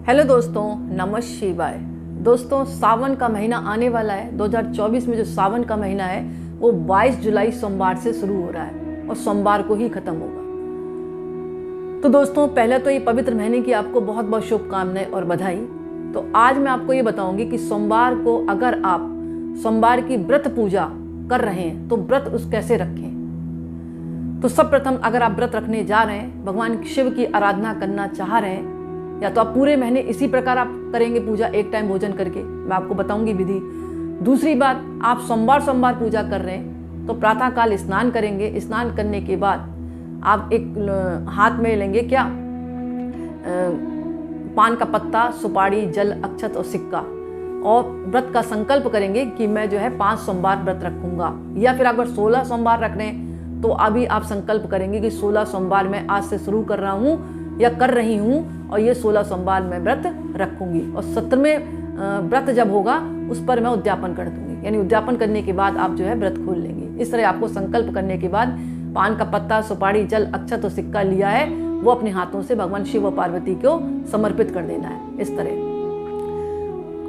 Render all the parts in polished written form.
Hello दोस्तों, नमः शिवाय। दोस्तों, सावन का महीना आने वाला है। 2024 में जो सावन का महीना है वो 22 जुलाई सोमवार से शुरू हो रहा है और सोमवार को ही खत्म होगा। तो दोस्तों, पहले तो ये पवित्र महीने की आपको बहुत बहुत शुभकामनाएं और बधाई। तो आज मैं आपको ये बताऊंगी कि सोमवार को अगर आप सोमवार की व्रत पूजा कर रहे हैं तो व्रत उस कैसे रखें। तो सब प्रथम अगर आप व्रत रखने जा रहे हैं, भगवान शिव की आराधना करना चाह रहे हैं, या तो आप पूरे महीने इसी प्रकार आप करेंगे पूजा, एक टाइम भोजन करके, मैं आपको बताऊंगी विधि। दूसरी बात, आप सोमवार सोमवार पूजा कर रहे हैं तो प्रातःकाल स्नान करेंगे। स्नान करने के बाद आप एक हाथ में लेंगे क्या, पान का पत्ता, सुपारी, जल, अक्षत और सिक्का, और व्रत का संकल्प करेंगे कि मैं जो है 5 सोमवार व्रत रखूंगा। या फिर अगर 16 सोमवार रख रहे हैं तो अभी आप संकल्प करेंगे कि 16 सोमवार मैं आज से शुरू कर रहा हूँ या कर रही हूँ और ये 16 सोमवार मैं व्रत रखूंगी, और 17वें व्रत जब होगा उस पर मैं उद्यापन कर दूंगी। यानी उद्यापन करने के बाद आप जो है व्रत खोल लेंगे। इस तरह आपको संकल्प करने के बाद पान का पत्ता, सुपारी, जल, अक्षत और सिक्का लिया है वो अपने हाथों से भगवान शिव और पार्वती को समर्पित कर देना है। इस तरह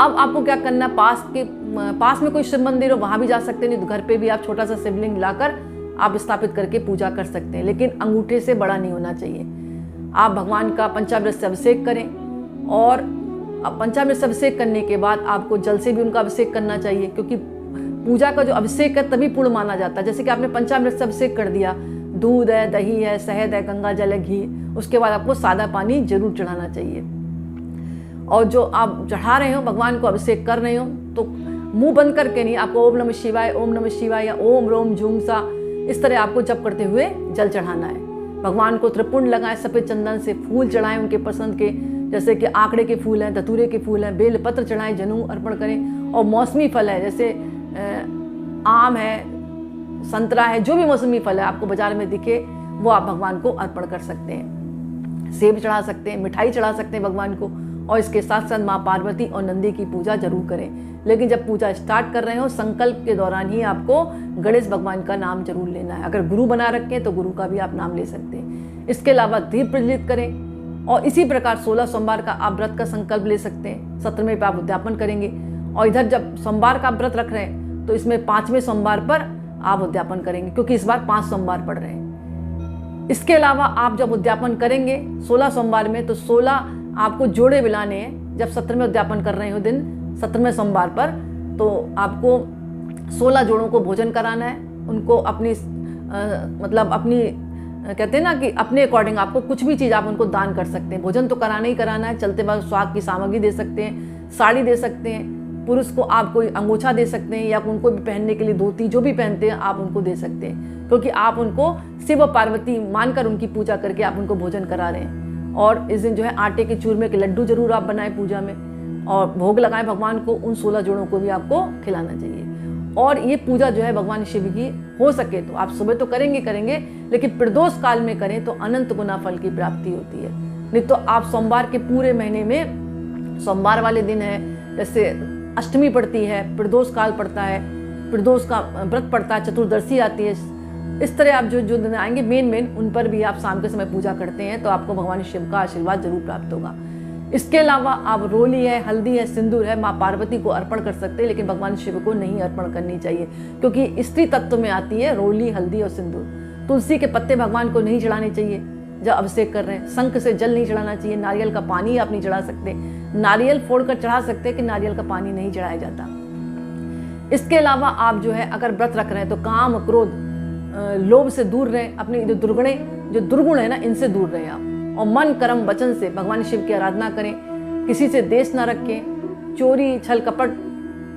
अब आपको क्या करना, पास में कोई शिव मंदिर हो वहां भी जा सकते हैं, नहीं तो घर पे भी आप छोटा सा शिवलिंग लाकर आप स्थापित करके पूजा कर सकते हैं, लेकिन अंगूठे से बड़ा नहीं होना चाहिए। आप भगवान का पंचामृत से अभिषेक करें, और पंचामृत से अभिषेक करने के बाद आपको जल से भी उनका अभिषेक करना चाहिए, क्योंकि पूजा का जो अभिषेक है तभी पूर्ण माना जाता है। जैसे कि आपने पंचामृत से अभिषेक कर दिया, दूध है, दही है, शहद है, गंगा जल है, घी, उसके बाद आपको सादा पानी जरूर चढ़ाना चाहिए। और जो आप चढ़ा रहे हो, भगवान को अभिषेक कर रहे हो, तो मुंह बंद करके नहीं, आपको ओम नमः शिवाय, ओम नमः शिवाय या ओम रोम झूम सा इस तरह आपको जप करते हुए जल चढ़ाना है। भगवान को त्रिपुंड लगाएं, सफ़ेद चंदन से फूल चढ़ाएं उनके पसंद के, जैसे कि आंकड़े के फूल हैं, धतूरे के फूल हैं, बेल पत्र चढ़ाएं, जनेऊ अर्पण करें। और मौसमी फल है, जैसे आम है, संतरा है, जो भी मौसमी फल है आपको बाजार में दिखे वो आप भगवान को अर्पण कर सकते हैं। सेब चढ़ा सकते हैं, मिठाई चढ़ा सकते हैं भगवान को, और इसके साथ साथ माँ पार्वती और नंदी की पूजा जरूर करें। लेकिन जब पूजा स्टार्ट कर रहे हो, संकल्प के दौरान ही आपको गणेश भगवान का नाम जरूर लेना है। अगर गुरु बना रखें तो गुरु का भी आप नाम ले सकते हैं। इसके अलावा दीप प्रज्वलित करें, और इसी प्रकार 16 सोमवार का आप व्रत का संकल्प ले सकते हैं। 17वें पे आप उद्यापन करेंगे, और इधर जब सोमवार का व्रत रख रहे हैं तो इसमें 5वें सोमवार पर आप उद्यापन करेंगे, क्योंकि इस बार 5 सोमवार पड़ रहे हैं। इसके अलावा आप जब उद्यापन करेंगे 16 सोमवार में, तो 16 आपको जोड़े मिलाने हैं। जब 17वें उद्यापन कर रहे हो दिन 17वें सोमवार पर, तो आपको 16 जोड़ों को भोजन कराना है। उनको अपनी मतलब अपनी कहते हैं ना कि अपने अकॉर्डिंग आपको कुछ भी चीज़ आप उनको दान कर सकते हैं। भोजन तो कराना ही कराना है। चलते वक्त स्वाद की सामग्री दे सकते हैं, साड़ी दे सकते हैं, पुरुष को आप कोई अंगोछा दे सकते हैं, या उनको भी पहनने के लिए धोती, जो भी पहनते हैं आप उनको दे सकते हैं, क्योंकि आप उनको शिव और पार्वती मानकर उनकी पूजा करके आप उनको भोजन करा रहे हैं। और इस दिन जो है आटे के चूरमे के लड्डू जरूर आप बनाएं पूजा में, और भोग लगाएं भगवान को। उन 16 जोड़ों को भी आपको खिलाना चाहिए। और ये पूजा जो है भगवान शिव की हो सके तो आप सुबह तो करेंगे, लेकिन प्रदोष काल में करें तो अनंत गुना फल की प्राप्ति होती है। नहीं तो आप सोमवार के पूरे महीने में, सोमवार वाले दिन है, जैसे अष्टमी पड़ती है, प्रदोष काल पड़ता है, प्रदोष का व्रत पड़ता है, चतुर्दशी आती है, इस तरह आप जो दिन आएंगे मेन उन पर भी आप शाम के समय पूजा करते हैं तो आपको भगवान शिव का आशीर्वाद जरूर प्राप्त होगा। इसके अलावा आप रोली है, हल्दी है, सिंदूर है, माँ पार्वती को अर्पण कर सकते हैं, लेकिन भगवान शिव को नहीं अर्पण करनी चाहिए, क्योंकि स्त्री तत्व में आती है रोली, हल्दी और सिंदूर। तुलसी के पत्ते भगवान को नहीं चढ़ाने चाहिए जब अभिषेक कर रहे हैं। शंख से जल नहीं चढ़ाना चाहिए। नारियल का पानी आप नहीं चढ़ा सकते। नारियल फोड़कर चढ़ा सकते हैं कि नारियल का पानी नहीं चढ़ाया जाता। इसके अलावा आप जो है अगर व्रत रख रहे हैं तो काम, क्रोध, लोभ से दूर रहें। अपने जो दुर्गुण है ना, इनसे दूर रहें आप, और मन, कर्म, वचन से भगवान शिव की आराधना करें। किसी से देश न रखें। चोरी, छल, कपट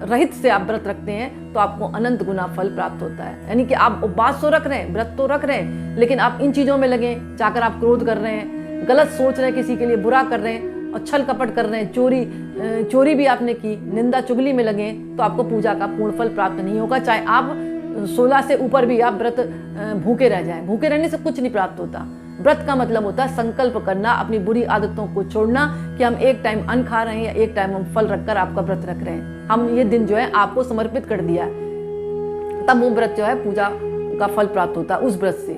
रहित से आप व्रत रखते हैं तो आपको अनंत गुना फल प्राप्त होता है। यानी कि आप उपवास तो रख रहे हैं, व्रत तो रख रहे हैं, लेकिन आप इन चीज़ों में लगे जाकर आप क्रोध कर रहे हैं, गलत सोच रहे हैं, किसी के लिए बुरा कर रहे हैं, और छल कपट कर रहे हैं, चोरी भी आपने की, निंदा चुगली में लगे, तो आपको पूजा का पूर्ण फल प्राप्त नहीं होगा। चाहे आप 16 से ऊपर भी आप व्रत भूखे रह जाएं। भूखे रहने से कुछ नहीं प्राप्त होता। व्रत का मतलब होता है संकल्प करना, अपनी बुरी आदतों को छोड़ना, कि हम एक टाइम अन्न खा रहे हैं या एक टाइम हम फल रखकर आपका व्रत रख रहे हैं। हम ये दिन जो है आपको समर्पित कर दिया है, तब वो व्रत जो है पूजा का फल प्राप्त होता है उस व्रत से।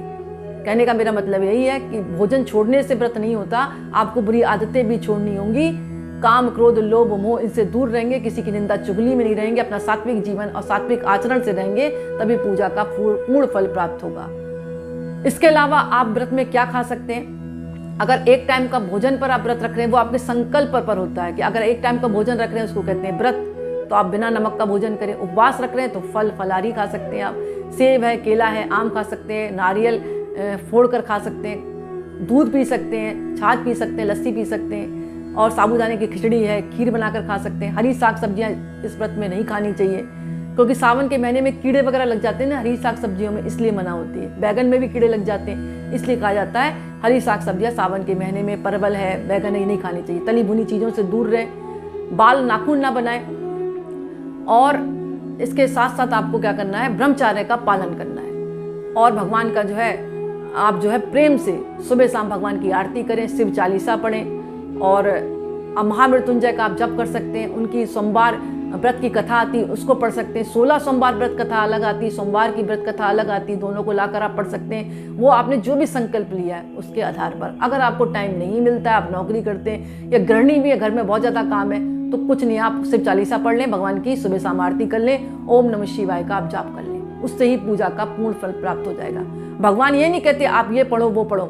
कहने का मेरा मतलब यही है कि भोजन छोड़ने से व्रत नहीं होता, आपको बुरी आदतें भी छोड़नी होंगी, काम क्रोध लोभ मोह इनसे दूर रहेंगे, किसी की निंदा चुगली में नहीं रहेंगे, अपना सात्विक जीवन और सात्विक आचरण से रहेंगे, तभी पूजा का पूर्ण फल प्राप्त होगा। इसके अलावा आप व्रत में क्या खा सकते हैं? अगर एक टाइम का भोजन पर आप व्रत रख रहे हैं, वो आपके संकल्प पर होता है कि अगर एक टाइम का भोजन रख रहे हैं उसको कहते हैं व्रत, तो आप बिना नमक का भोजन करें। उपवास रख रहे हैं तो फल फलारी खा सकते हैं, आप सेब है, केला है, आम खा सकते हैं, नारियल फोड़ कर खा सकते हैं, दूध पी सकते हैं, छाछ पी सकते हैं, लस्सी पी सकते हैं, और साबूदाने की खिचड़ी है, खीर बनाकर खा सकते हैं। हरी साग सब्जियां इस व्रत में नहीं खानी चाहिए, क्योंकि सावन के महीने में कीड़े वगैरह लग जाते हैं ना हरी साग सब्जियों में, इसलिए मना होती है। बैगन में भी कीड़े लग जाते हैं, इसलिए कहा जाता है हरी साग सब्जियां सावन के महीने में, परवल है, बैगन है, नहीं खानी चाहिए। तली भुनी चीज़ों से दूर रहें, बाल नाखून ना बनाएं, और इसके साथ साथ आपको क्या करना है, ब्रह्मचार्य का पालन करना है। और भगवान का जो है आप जो है प्रेम से सुबह शाम भगवान की आरती करें, शिव चालीसा पढ़ें, और महामृत्युंजय का आप जप कर सकते हैं। उनकी सोमवार व्रत की कथा आती है उसको पढ़ सकते हैं। 16 सोमवार व्रत कथा अलग आती है, सोमवार की व्रत कथा अलग आती है, दोनों को लाकर आप पढ़ सकते हैं। वो आपने जो भी संकल्प लिया है उसके आधार पर। अगर आपको टाइम नहीं मिलता है, आप नौकरी करते हैं या गृहिणी भी है, घर में बहुत ज़्यादा काम है, तो कुछ नहीं, आप शिव चालीसा पढ़ लें, भगवान की सुबह शाम आरती कर लें, ओम नमः शिवाय का आप जाप कर लें, उससे ही पूजा का पूर्ण फल प्राप्त हो जाएगा। भगवान ये नहीं कहते आप ये पढ़ो वो पढ़ो,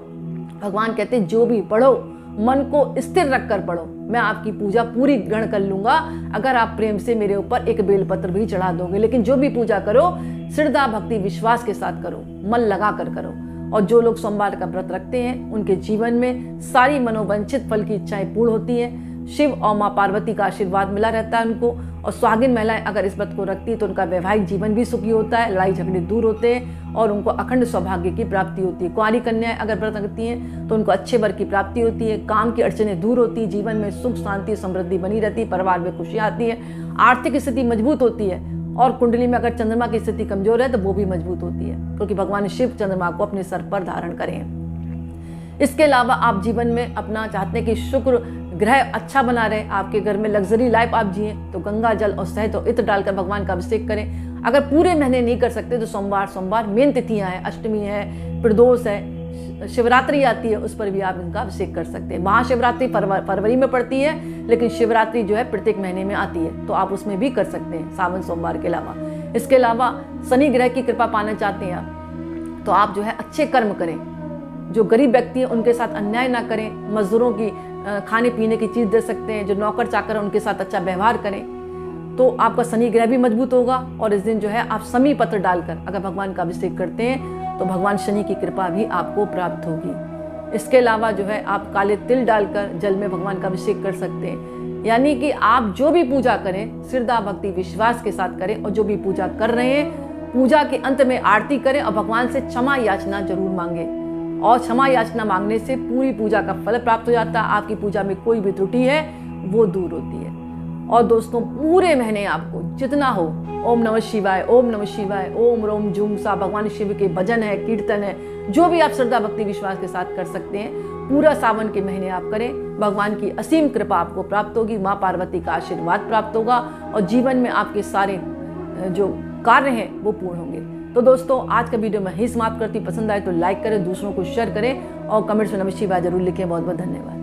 भगवान कहते जो भी पढ़ो मन को स्थिर रखकर पढ़ो, मैं आपकी पूजा पूरी ग्रहण कर लूंगा अगर आप प्रेम से मेरे ऊपर एक बेलपत्र भी चढ़ा दोगे। लेकिन जो भी पूजा करो श्रद्धा भक्ति विश्वास के साथ करो, मन लगा कर करो। और जो लोग सोमवार का व्रत रखते हैं उनके जीवन में सारी मनोवांछित फल की इच्छाएं पूर्ण होती हैं। शिव और माँ पार्वती का आशीर्वाद मिला रहता है उनको। और सुहागिन महिलाएं अगर इस व्रत को रखती है तो उनका वैवाहिक जीवन भी सुखी होता है, लड़ाई झगड़े दूर होते हैं और उनको अखंड सौभाग्य की प्राप्ति होती है। कुंवारी कन्याएं अगर व्रत रखती हैं तो उनको अच्छे वर की प्राप्ति होती है, काम की अड़चनें दूर होती है, जीवन में सुख शांति समृद्धि बनी रहती है, परिवार में खुशियाँ आती है, आर्थिक स्थिति मजबूत होती है। और कुंडली में अगर चंद्रमा की स्थिति कमजोर है तो वो भी मजबूत होती है, क्योंकि भगवान शिव चंद्रमा को अपने सर पर धारण करें। इसके अलावा आप जीवन में अपना चाहते हैं कि शुक्र ग्रह अच्छा बना रहे, आपके घर में लग्जरी लाइफ आप जिए, तो गंगा जल और शहद और इत्र डालकर भगवान का अभिषेक करें। अगर पूरे महीने नहीं कर सकते तो सोमवार मेन तिथियां हैं, अष्टमी है, प्रदोष है, शिवरात्रि आती है, उस पर भी आप इनका अभिषेक कर सकते हैं। महाशिवरात्रि फरवरी में पड़ती है, लेकिन शिवरात्रि जो है प्रत्येक महीने में आती है, तो आप उसमें भी कर सकते हैं सावन सोमवार के अलावा। इसके अलावा शनि ग्रह की कृपा पाना चाहते हैं आप, तो आप जो है अच्छे कर्म करें, जो गरीब व्यक्ति हैं उनके साथ अन्याय ना करें, मजदूरों की खाने पीने की चीज़ दे सकते हैं, जो नौकर चाकर हैं उनके साथ अच्छा व्यवहार करें, तो आपका शनि ग्रह भी मजबूत होगा। और इस दिन जो है आप समी पत्र डालकर अगर भगवान का अभिषेक करते हैं तो भगवान शनि की कृपा भी आपको प्राप्त होगी। इसके अलावा जो है आप काले तिल डालकर जल में भगवान का अभिषेक कर सकते हैं। यानी कि आप जो भी पूजा करें श्रद्धा भक्ति विश्वास के साथ करें, और जो भी पूजा कर रहे हैं पूजा के अंत में आरती करें और भगवान से क्षमा याचना जरूर मांगे। और क्षमा याचना मांगने से पूरी पूजा का फल प्राप्त हो जाता है, आपकी पूजा में कोई भी त्रुटि है वो दूर होती है। और दोस्तों पूरे महीने आपको जितना हो ओम नमः शिवाय, ओम नमः शिवाय, ओम रोम जूम सा, भगवान शिव के भजन है, कीर्तन है, जो भी आप श्रद्धा भक्ति विश्वास के साथ कर सकते हैं, पूरा सावन के महीने आप करें, भगवान की असीम कृपा आपको प्राप्त होगी, माँ पार्वती का आशीर्वाद प्राप्त होगा और जीवन में आपके सारे जो कार्य हैं वो पूर्ण होंगे। तो दोस्तों आज का वीडियो मैं ही समाप्त करती हूँ। पसंद आए तो लाइक करें, दूसरों को शेयर करें और कमेंट्स में नमः शिवाय जरूर लिखें। बहुत बहुत धन्यवाद।